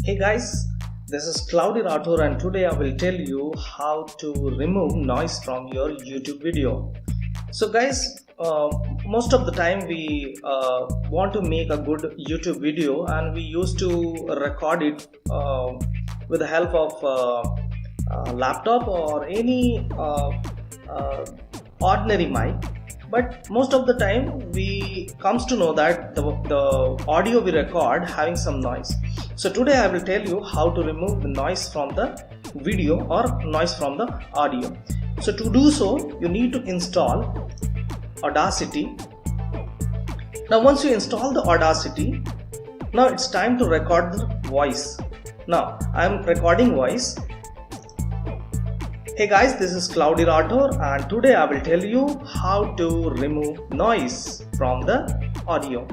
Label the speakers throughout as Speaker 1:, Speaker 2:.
Speaker 1: Hey guys, this is cloudyrathor and today I will tell you how to remove noise from your YouTube video. So guys, most of the time we want to make a good YouTube video and we used to record it with the help of laptop or any ordinary mic. But most of the time we comes to know that the audio we record having some noise. So today I will tell you how to remove the noise from the video or noise from the audio. So to do so, you need to install Audacity. Now once you install the Audacity, now it's time to record the voice. Now I am recording voice. Hey guys, this is cloudyrathor and today I will tell you how to remove noise from the audio.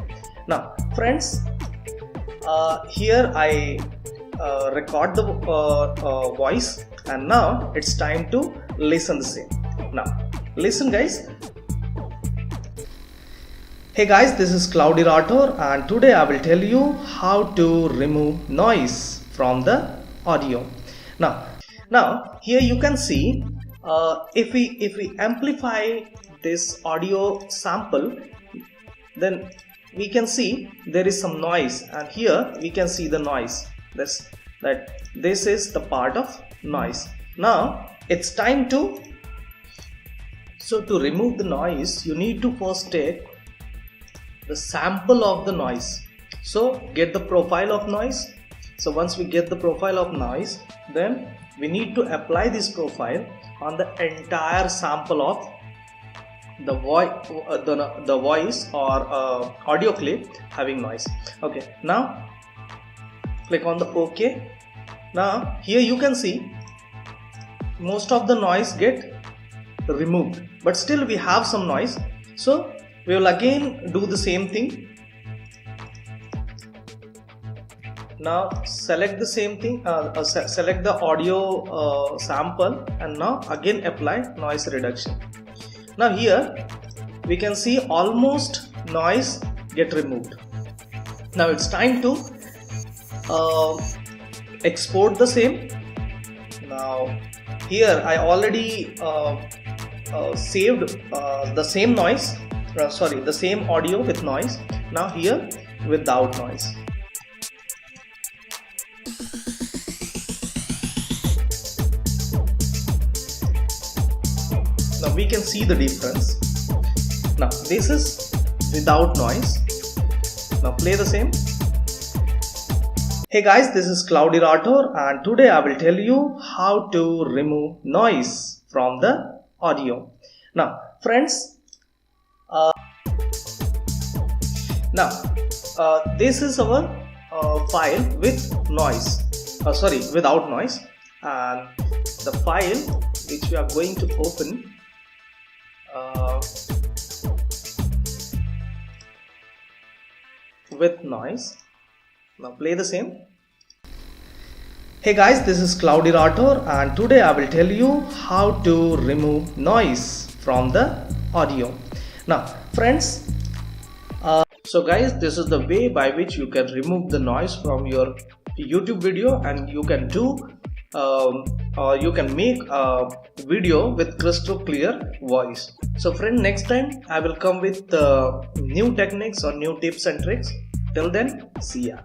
Speaker 1: Now friends, here I record the voice and now it's time to listen the same. Now listen guys. Hey guys, this is cloudyrathor and today I will tell you how to remove noise from the audio. Now here you can see if we amplify this audio sample, then we can see there is some noise, and here we can see the noise. This is the part of noise. Now it's time to remove the noise. You need to first take the sample of the noise. So get the profile of noise. So once we get the profile of noise, then we need to apply this profile on the entire sample of the voice or audio clip having noise. Okay, now click on the OK. Now here you can see most of the noise get removed, but still we have some noise. So we will again do the same thing. Now select the same thing, select the audio sample and now again apply noise reduction. Now here we can see almost noise get removed. Now it's time to export the same. Now here I already saved the same noise, the same audio with noise. Now here without noise. Now we can see the difference. Now this is without noise. Now play the same. Hey guys, this is cloudyrathor and today I will tell you how to remove noise from the audio. Now friends, this is our file with noise, without noise, and the file which we are going to open with noise. Now play the same. Hey guys, this is cloudyrathor and today I will tell you how to remove noise from the audio. Now friends, so guys, this is the way by which you can remove the noise from your YouTube video, and you can do you can make a video with crystal clear voice. So friend, next time I will come with new techniques or new tips and tricks. Till then, see ya.